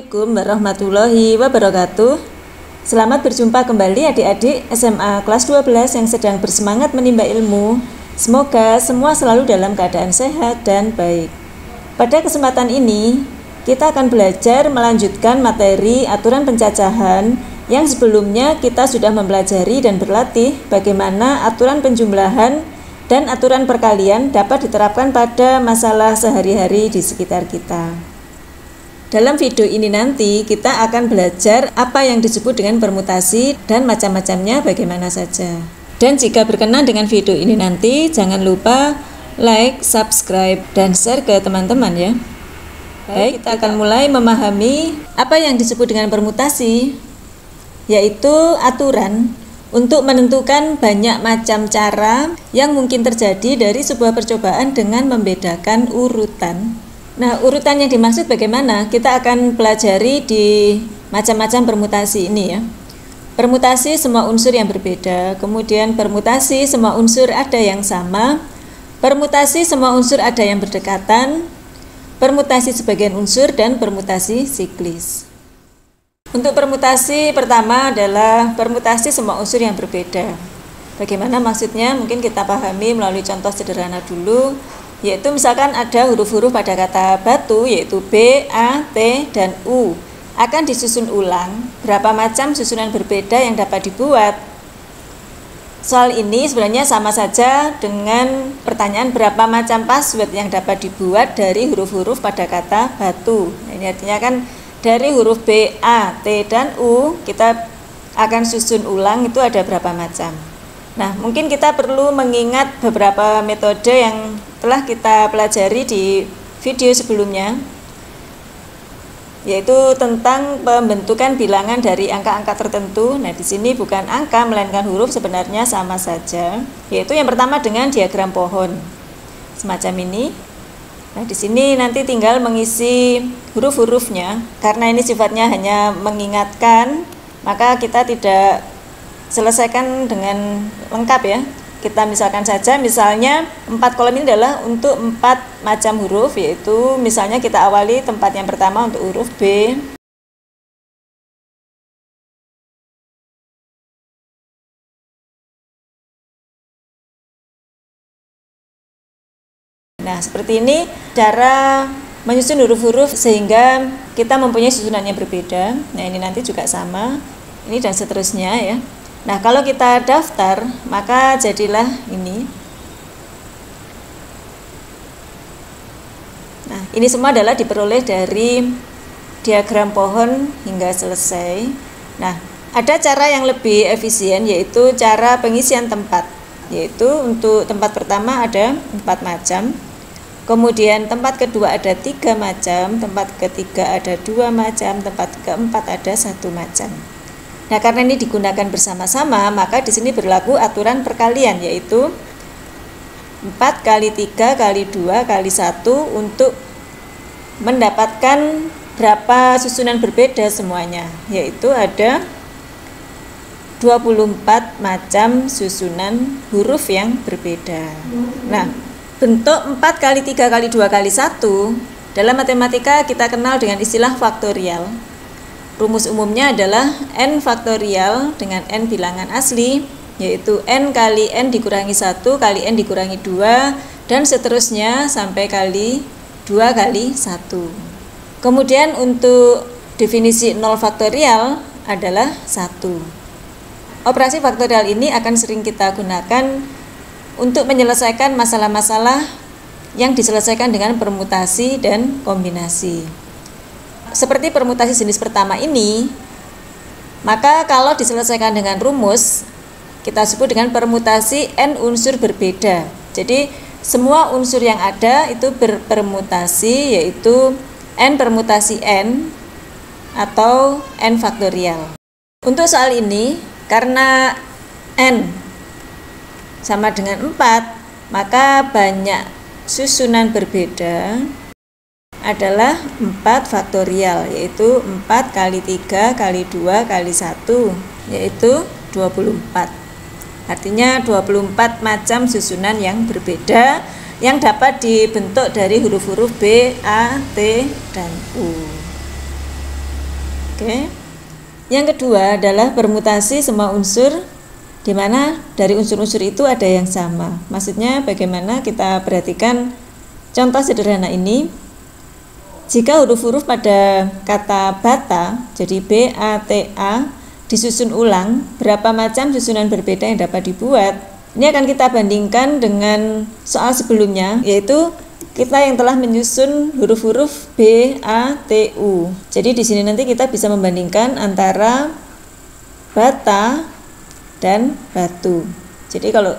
Assalamualaikum warahmatullahi wabarakatuh. Selamat berjumpa kembali adik-adik SMA kelas 12 yang sedang bersemangat menimba ilmu. Semoga semua selalu dalam keadaan sehat dan baik. Pada kesempatan ini, kita akan belajar melanjutkan materi aturan pencacahan yang sebelumnya kita sudah mempelajari dan berlatih bagaimana aturan penjumlahan dan aturan perkalian dapat diterapkan pada masalah sehari-hari di sekitar kita. Dalam video ini nanti kita akan belajar apa yang disebut dengan permutasi dan macam-macamnya bagaimana saja. Dan jika berkenan dengan video ini nanti, jangan lupa like, subscribe, dan share ke teman-teman ya. Baik, kita akan mulai memahami apa yang disebut dengan permutasi, yaitu aturan untuk menentukan banyak macam cara yang mungkin terjadi dari sebuah percobaan dengan membedakan urutan. Nah, urutan yang dimaksud bagaimana? Kita akan pelajari di macam-macam permutasi ini ya. Permutasi semua unsur yang berbeda, kemudian permutasi semua unsur ada yang sama, permutasi semua unsur ada yang berdekatan, permutasi sebagian unsur, dan permutasi siklis. Untuk permutasi pertama adalah permutasi semua unsur yang berbeda. Bagaimana maksudnya? Mungkin kita pahami melalui contoh sederhana dulu. Yaitu misalkan ada huruf-huruf pada kata batu, yaitu B, A, T, dan U, akan disusun ulang. Berapa macam susunan berbeda yang dapat dibuat? Soal ini sebenarnya sama saja dengan pertanyaan berapa macam password yang dapat dibuat dari huruf-huruf pada kata batu. Nah, ini artinya kan dari huruf B, A, T, dan U kita akan susun ulang itu ada berapa macam. Nah, mungkin kita perlu mengingat beberapa metode yang telah kita pelajari di video sebelumnya, yaitu tentang pembentukan bilangan dari angka-angka tertentu. Nah, di sini bukan angka melainkan huruf, sebenarnya sama saja. Yaitu yang pertama dengan diagram pohon. Semacam ini. Nah, di sini nanti tinggal mengisi huruf-hurufnya. Karena ini sifatnya hanya mengingatkan, maka kita tidak selesaikan dengan lengkap ya. Kita misalkan saja, misalnya 4 kolom ini adalah untuk 4 macam huruf, yaitu misalnya kita awali tempat yang pertama untuk huruf B. Nah, seperti ini cara menyusun huruf-huruf sehingga kita mempunyai susunan yang berbeda. Nah, ini nanti juga sama, ini dan seterusnya ya. Nah, kalau kita daftar, maka jadilah ini. Nah, ini semua adalah diperoleh dari diagram pohon hingga selesai. Nah, ada cara yang lebih efisien, yaitu cara pengisian tempat. Yaitu untuk tempat pertama ada 4 macam. Kemudian tempat kedua ada 3 macam, tempat ketiga ada 2 macam, tempat keempat ada 1 macam. Nah, karena ini digunakan bersama-sama, maka di sini berlaku aturan perkalian, yaitu 4 kali 3 kali 2 kali 1 untuk mendapatkan berapa susunan berbeda semuanya, yaitu ada 24 macam susunan huruf yang berbeda. Nah, bentuk 4 kali 3 kali 2 kali 1 dalam matematika kita kenal dengan istilah faktorial. Rumus umumnya adalah n faktorial dengan n bilangan asli, yaitu n kali n dikurangi 1 kali n dikurangi 2 dan seterusnya sampai kali 2 kali 1. Kemudian untuk definisi 0 faktorial adalah 1. Operasi faktorial ini akan sering kita gunakan untuk menyelesaikan masalah-masalah yang diselesaikan dengan permutasi dan kombinasi. Seperti permutasi jenis pertama ini, maka kalau diselesaikan dengan rumus, kita sebut dengan permutasi n unsur berbeda. Jadi semua unsur yang ada itu berpermutasi, yaitu n permutasi n atau n faktorial. Untuk soal ini, karena n sama dengan 4, maka banyak susunan berbeda adalah 4 faktorial, yaitu 4 kali 3 kali 2 kali 1, yaitu 24. Artinya 24 macam susunan yang berbeda yang dapat dibentuk dari huruf-huruf B, A, T, dan U. Oke. Yang kedua adalah permutasi semua unsur di mana dari unsur-unsur itu ada yang sama. Maksudnya bagaimana, kita perhatikan contoh sederhana ini. Jika huruf-huruf pada kata bata, jadi B-A-T-A, disusun ulang, berapa macam susunan berbeda yang dapat dibuat? Ini akan kita bandingkan dengan soal sebelumnya, yaitu kita yang telah menyusun huruf-huruf B, A, T, U. Jadi di sini nanti kita bisa membandingkan antara bata dan batu. Jadi kalau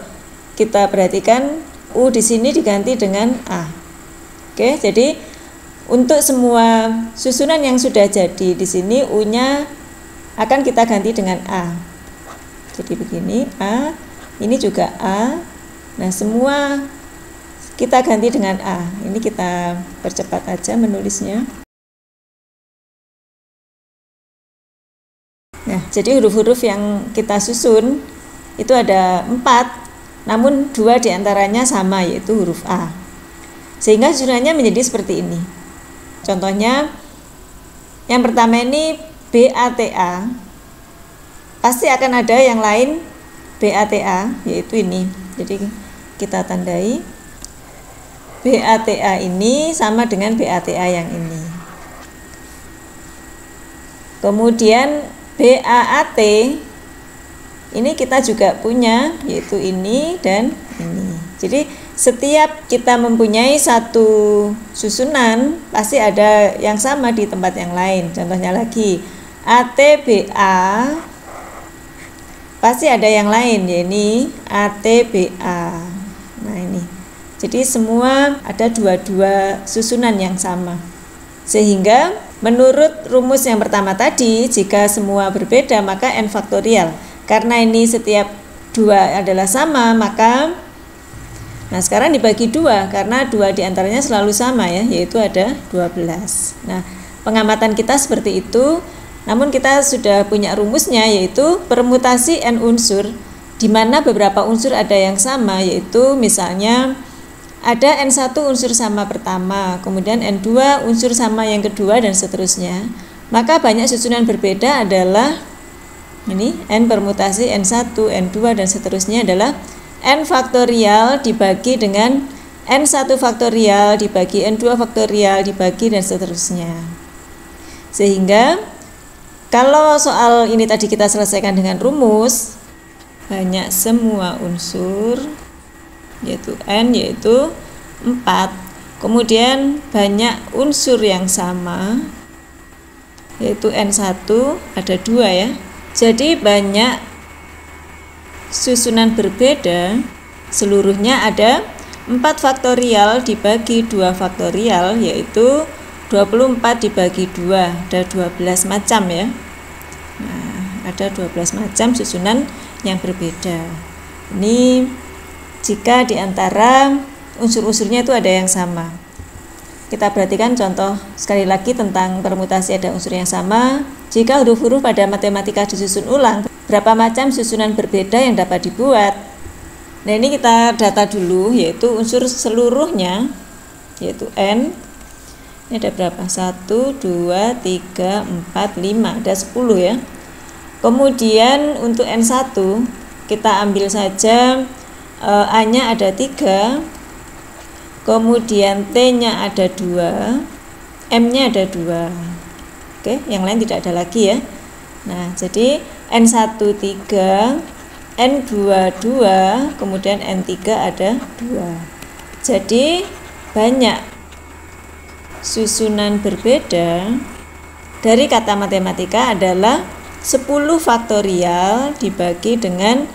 kita perhatikan U di sini diganti dengan A. Oke, jadi untuk semua susunan yang sudah jadi di sini U-nya akan kita ganti dengan A. Jadi begini, A, ini juga A. Nah, semua kita ganti dengan A. Ini kita percepat aja menulisnya. Nah, jadi huruf-huruf yang kita susun itu ada 4, namun 2 diantaranya sama, yaitu huruf A. Sehingga susunannya menjadi seperti ini. Contohnya, yang pertama ini BATA. Pasti akan ada yang lain BATA, yaitu ini. Jadi kita tandai. BATA ini sama dengan BATA yang ini. Kemudian BAAT ini kita juga punya, yaitu ini dan ini. Jadi setiap kita mempunyai satu susunan pasti ada yang sama di tempat yang lain. Contohnya lagi ATBA, pasti ada yang lain, yaitu ATBA. Nah ini, jadi semua ada dua-dua susunan yang sama. Sehingga menurut rumus yang pertama tadi, jika semua berbeda maka n faktorial. Karena ini setiap 2 adalah sama, maka sekarang dibagi 2, karena 2 diantaranya selalu sama ya, yaitu ada 12. Nah, pengamatan kita seperti itu, namun kita sudah punya rumusnya, yaitu permutasi n unsur, di mana beberapa unsur ada yang sama, yaitu misalnya ada N1 unsur sama pertama, kemudian N2 unsur sama yang kedua, dan seterusnya. Maka banyak susunan berbeda adalah ini N permutasi N1, N2, dan seterusnya adalah N faktorial dibagi dengan N1 faktorial dibagi N2 faktorial dibagi, dan seterusnya. Sehingga kalau soal ini tadi kita selesaikan dengan rumus banyak semua unsur, yaitu N, yaitu 4. Kemudian banyak unsur yang sama, yaitu N1 ada 2 ya. Jadi banyak susunan berbeda, seluruhnya ada 4 faktorial dibagi 2 faktorial, yaitu 24 dibagi 2, ada 12 macam ya. Nah, ada 12 macam susunan yang berbeda. Ini jika di antara unsur-unsurnya itu ada yang sama. Kita perhatikan contoh sekali lagi tentang permutasi ada unsur yang sama. Jika huruf-huruf pada matematika disusun ulang, berapa macam susunan berbeda yang dapat dibuat? Nah, ini kita data dulu, yaitu unsur seluruhnya, yaitu N. Ini ada berapa? 1, 2, 3, 4, 5, ada 10 ya. Kemudian untuk N1 kita ambil saja A-nya ada 3, kemudian T-nya ada 2, M-nya ada 2. Oke, yang lain tidak ada lagi ya. Nah, jadi N1 3, N2 2, kemudian N3 ada 2. Jadi banyak susunan berbeda dari kata matematika adalah 10 faktorial dibagi dengan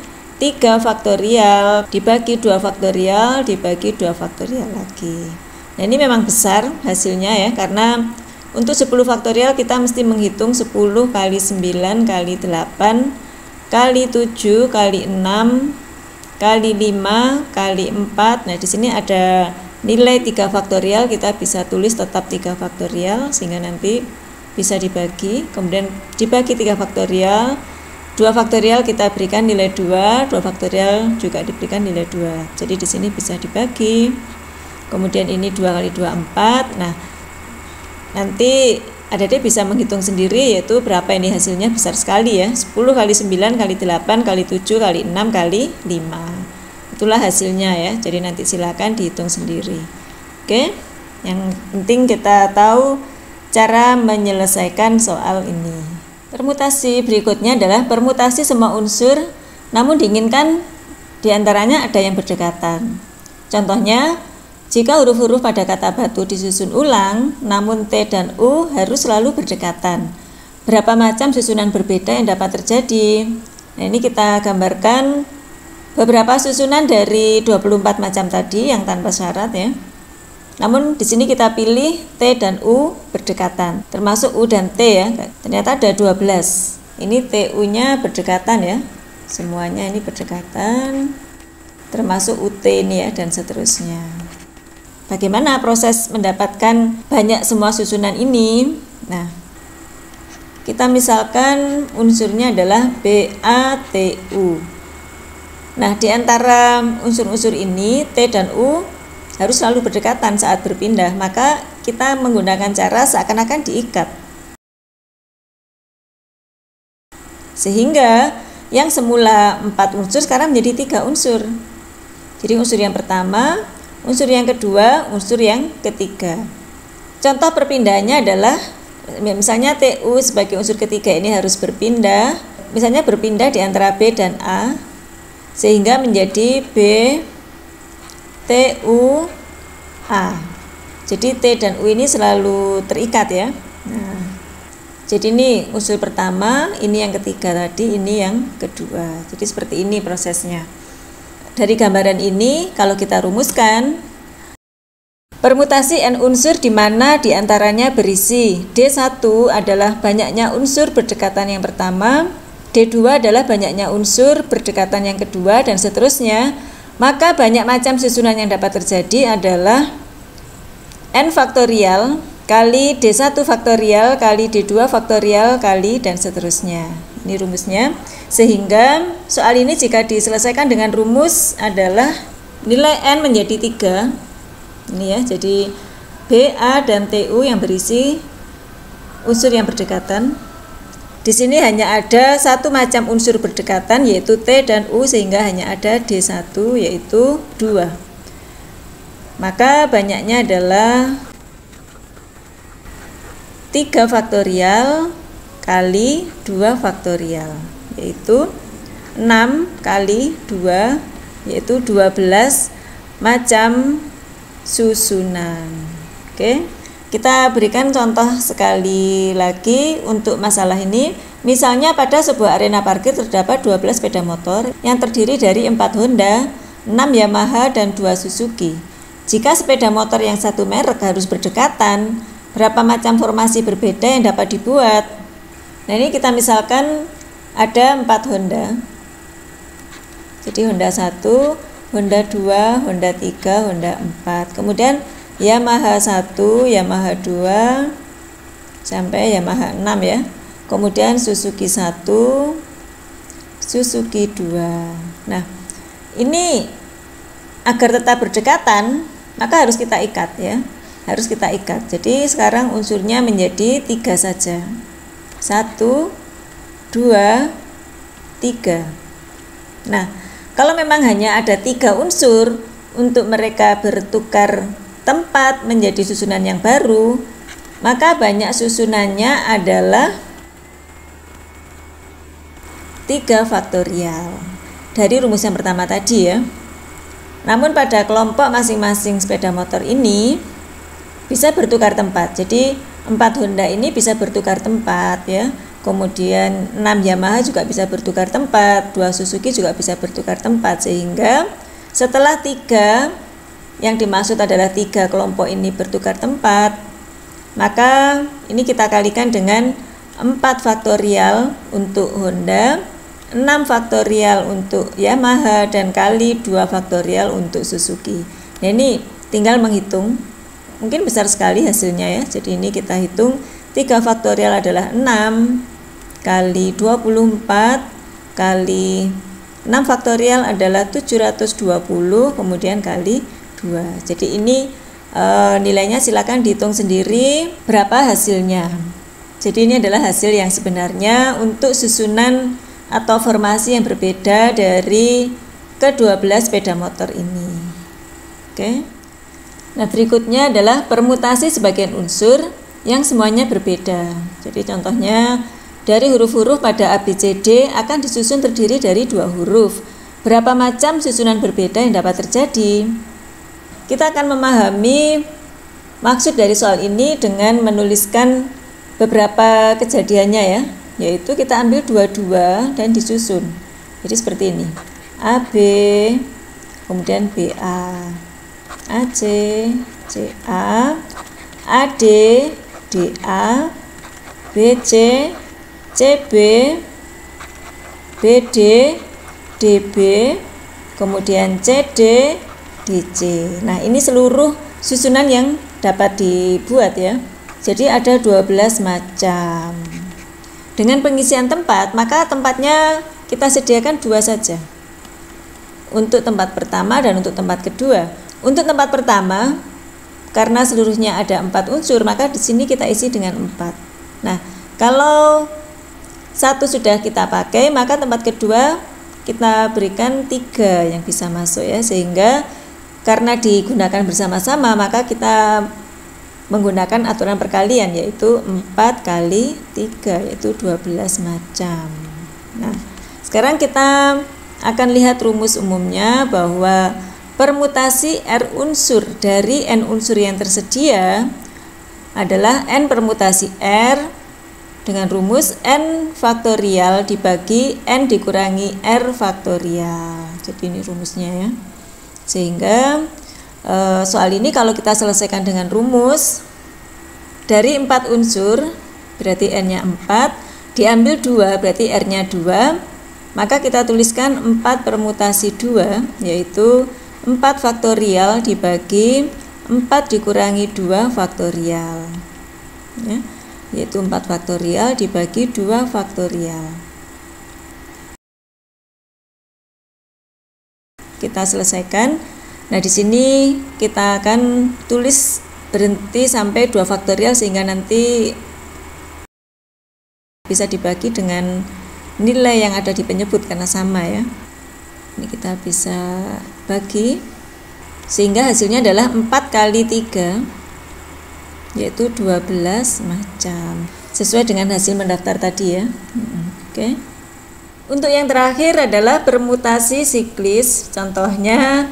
3 faktorial dibagi 2 faktorial dibagi 2 faktorial lagi. Nah, ini memang besar hasilnya ya, karena untuk 10 faktorial kita mesti menghitung 10 kali 9 kali 8 kali 7 kali 6 kali 5 kali 4. Nah, di sini ada nilai 3 faktorial, kita bisa tulis tetap 3 faktorial sehingga nanti bisa dibagi, kemudian dibagi 3 faktorial. 2 faktorial kita berikan nilai 2, 2 faktorial juga diberikan nilai 2. Jadi di sini bisa dibagi. Kemudian ini 2 kali 2 4. Nah, nanti adik-adik bisa menghitung sendiri, yaitu berapa ini hasilnya, besar sekali ya, 10 kali 9 kali 8 kali 7 kali 6 kali 5. Itulah hasilnya ya, jadi nanti silakan dihitung sendiri. Oke, yang penting kita tahu cara menyelesaikan soal ini. Permutasi berikutnya adalah permutasi semua unsur, namun diinginkan diantaranya ada yang berdekatan. Contohnya, jika huruf-huruf pada kata batu disusun ulang, namun T dan U harus selalu berdekatan. Berapa macam susunan berbeda yang dapat terjadi? Nah, ini kita gambarkan beberapa susunan dari 24 macam tadi yang tanpa syarat ya. Namun di sini kita pilih T dan U berdekatan, termasuk U dan T ya. Ternyata ada 12. Ini TU-nya berdekatan ya. Semuanya ini berdekatan, termasuk UT ini ya, dan seterusnya. Bagaimana proses mendapatkan banyak semua susunan ini? Nah, kita misalkan unsurnya adalah BATU. Nah, di antara unsur-unsur ini T dan U harus selalu berdekatan saat berpindah, maka kita menggunakan cara seakan-akan diikat. Sehingga yang semula 4 unsur sekarang menjadi 3 unsur. Jadi unsur yang pertama, unsur yang kedua, unsur yang ketiga. Contoh perpindahannya adalah misalnya TU sebagai unsur ketiga ini harus berpindah, misalnya berpindah di antara B dan A sehingga menjadi B TU A. Jadi T dan U ini selalu terikat ya. Nah, jadi ini unsur pertama, ini yang ketiga tadi, ini yang kedua. Jadi seperti ini prosesnya. Dari gambaran ini, kalau kita rumuskan, permutasi N unsur di mana diantaranya berisi D1 adalah banyaknya unsur berdekatan yang pertama, D2 adalah banyaknya unsur berdekatan yang kedua, dan seterusnya, maka banyak macam susunan yang dapat terjadi adalah N faktorial kali D1 faktorial kali D2 faktorial kali dan seterusnya. Ini rumusnya. Sehingga soal ini jika diselesaikan dengan rumus adalah nilai N menjadi 3. Ini ya, jadi BA dan TU yang berisi unsur yang berdekatan. Di sini hanya ada satu macam unsur berdekatan yaitu T dan U, sehingga hanya ada D1 yaitu 2. Maka banyaknya adalah 3 faktorial kali 2 faktorial, yaitu 6 kali 2, yaitu 12 macam susunan. Oke, kita berikan contoh sekali lagi untuk masalah ini. Misalnya pada sebuah arena parkir terdapat 12 sepeda motor yang terdiri dari 4 Honda, 6 Yamaha, dan 2 Suzuki. Jika sepeda motor yang satu merek harus berdekatan, berapa macam formasi berbeda yang dapat dibuat? Nah, ini kita misalkan ada 4 Honda. Jadi Honda 1, Honda 2, Honda 3, Honda 4. Kemudian Yamaha 1, Yamaha 2, sampai Yamaha 6 ya. Kemudian Suzuki 1, Suzuki 2. Nah, ini agar tetap berdekatan, maka harus kita ikat ya. Harus kita ikat. Jadi sekarang unsurnya menjadi 3 saja. 1, 2, 3. Nah, kalau memang hanya ada 3 unsur, untuk mereka bertukar tempat menjadi susunan yang baru, maka banyak susunannya adalah 3 faktorial dari rumus yang pertama tadi ya. Namun pada kelompok masing-masing sepeda motor ini bisa bertukar tempat. Jadi 4 Honda ini bisa bertukar tempat ya. Kemudian 6 Yamaha juga bisa bertukar tempat, 2 Suzuki juga bisa bertukar tempat, sehingga setelah 3 yang dimaksud adalah 3 kelompok ini bertukar tempat, maka ini kita kalikan dengan 4 faktorial untuk Honda, 6 faktorial untuk Yamaha, dan kali 2 faktorial untuk Suzuki. Nah, ini tinggal menghitung. Mungkin besar sekali hasilnya ya. Jadi ini kita hitung 3 faktorial adalah 6 kali 24 kali 6 faktorial adalah 720, kemudian kali 2. Jadi ini nilainya silakan dihitung sendiri berapa hasilnya. Jadi ini adalah hasil yang sebenarnya untuk susunan atau formasi yang berbeda dari ke-12 sepeda motor ini. Oke. Nah, berikutnya adalah permutasi sebagian unsur yang semuanya berbeda. Jadi contohnya dari huruf-huruf pada ABCD akan disusun terdiri dari 2 huruf. Berapa macam susunan berbeda yang dapat terjadi? Kita akan memahami maksud dari soal ini dengan menuliskan beberapa kejadiannya ya, yaitu kita ambil dua-dua dan disusun. Jadi seperti ini. AB, kemudian BA, AC, CA, AD, DA, BC, CB, BD, DB, kemudian CD, DC. Nah, ini seluruh susunan yang dapat dibuat ya. Jadi ada 12 macam. Dengan pengisian tempat, maka tempatnya kita sediakan 2 saja. Untuk tempat pertama dan untuk tempat kedua. Untuk tempat pertama, karena seluruhnya ada 4 unsur, maka di sini kita isi dengan 4. Nah, kalau 1 sudah kita pakai, maka tempat kedua kita berikan 3 yang bisa masuk ya, sehingga karena digunakan bersama-sama, maka kita menggunakan aturan perkalian, yaitu 4 kali 3, yaitu 12 macam. Nah, sekarang kita akan lihat rumus umumnya bahwa permutasi R unsur dari N unsur yang tersedia adalah N permutasi R dengan rumus N faktorial dibagi N dikurangi R faktorial. Jadi ini rumusnya ya. Sehingga soal ini kalau kita selesaikan dengan rumus dari 4 unsur berarti N-nya 4, diambil 2 berarti R-nya 2, maka kita tuliskan 4 permutasi 2 yaitu 4 faktorial dibagi 4 dikurangi 2 faktorial ya, yaitu 4 faktorial dibagi 2 faktorial. Kita selesaikan. Nah, di sini kita akan tulis berhenti sampai 2 faktorial sehingga nanti bisa dibagi dengan nilai yang ada di penyebut karena sama ya. Ini kita bisa bagi sehingga hasilnya adalah 4 kali 3 yaitu 12 macam. Sesuai dengan hasil mendaftar tadi ya. Oke. Untuk yang terakhir adalah permutasi siklis. Contohnya,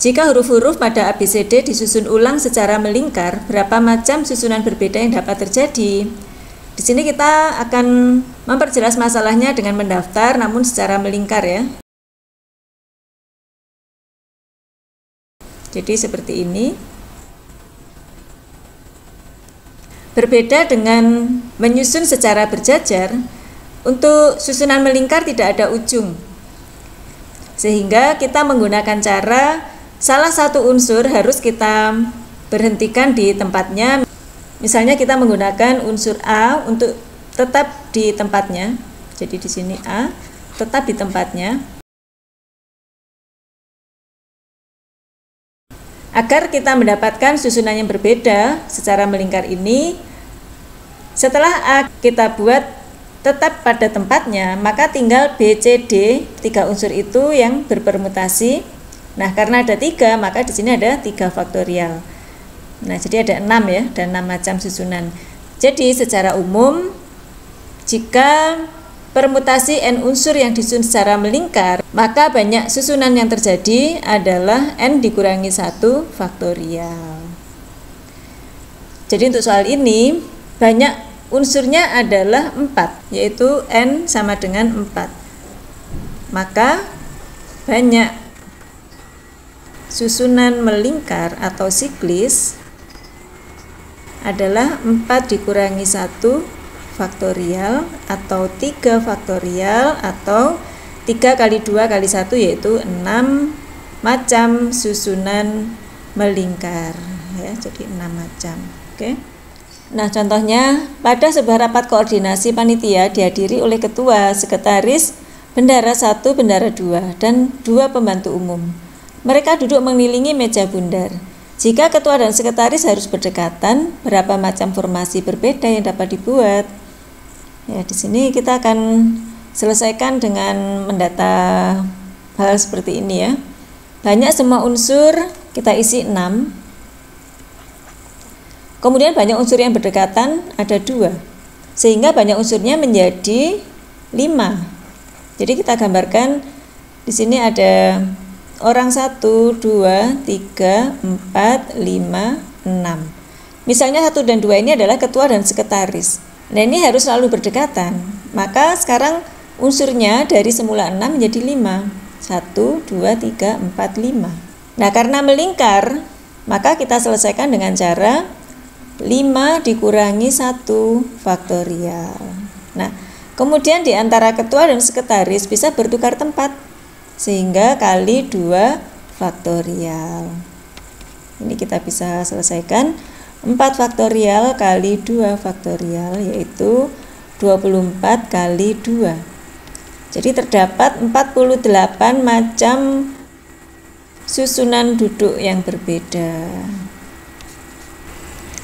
jika huruf-huruf pada ABCD disusun ulang secara melingkar, berapa macam susunan berbeda yang dapat terjadi? Di sini kita akan memperjelas masalahnya dengan mendaftar namun secara melingkar ya. Jadi seperti ini. Berbeda dengan menyusun secara berjajar, untuk susunan melingkar tidak ada ujung. Sehingga kita menggunakan cara salah satu unsur harus kita berhentikan di tempatnya. Misalnya kita menggunakan unsur A untuk tetap di tempatnya. Jadi di sini A tetap di tempatnya. Agar kita mendapatkan susunan yang berbeda secara melingkar ini, setelah A kita buat tetap pada tempatnya, maka tinggal B, C, D, 3 unsur itu yang berpermutasi. Nah, karena ada 3, maka di sini ada 3 faktorial. Nah, jadi ada 6 ya, dan 6 macam susunan. Jadi secara umum, jika permutasi N unsur yang disusun secara melingkar, maka banyak susunan yang terjadi adalah N dikurangi 1 faktorial. Jadi untuk soal ini, banyak unsurnya adalah 4, yaitu N sama dengan 4. Maka banyak susunan melingkar atau siklis adalah 4 dikurangi 1 faktorial atau 3 faktorial atau 3 kali 2 kali 1 yaitu 6 macam susunan melingkar ya, jadi 6 macam. Oke. Nah, contohnya pada sebuah rapat koordinasi panitia dihadiri oleh ketua, sekretaris, bendara 1, bendara 2, dan 2 pembantu umum. Mereka duduk mengelilingi meja bundar. Jika ketua dan sekretaris harus berdekatan, berapa macam formasi berbeda yang dapat dibuat? Ya, di sini kita akan selesaikan dengan mendata hal seperti ini ya. Banyak semua unsur kita isi 6. Kemudian banyak unsur yang berdekatan ada 2. Sehingga banyak unsurnya menjadi 5. Jadi kita gambarkan di sini ada orang 1, 2, 3, 4, 5, 6. Misalnya 1 dan 2 ini adalah ketua dan sekretaris. Nah, ini harus selalu berdekatan. Maka sekarang unsurnya dari semula 6 menjadi 5. 1, 2, 3, 4, 5. Nah, karena melingkar, maka kita selesaikan dengan cara 5 dikurangi 1 faktorial. Nah, kemudian di antara ketua dan sekretaris bisa bertukar tempat, sehingga kali 2 faktorial. Ini kita bisa selesaikan 4 faktorial kali 2 faktorial, yaitu 24 kali 2. Jadi terdapat 48 macam susunan duduk yang berbeda.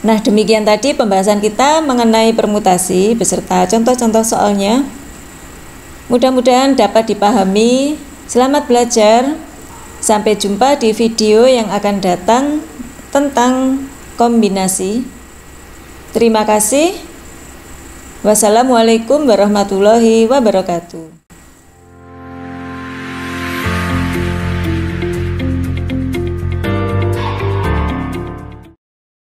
Nah, demikian tadi pembahasan kita mengenai permutasi beserta contoh-contoh soalnya. Mudah-mudahan dapat dipahami. Selamat belajar. Sampai jumpa di video yang akan datang tentang kombinasi. Terima kasih. Wassalamualaikum warahmatullahi wabarakatuh.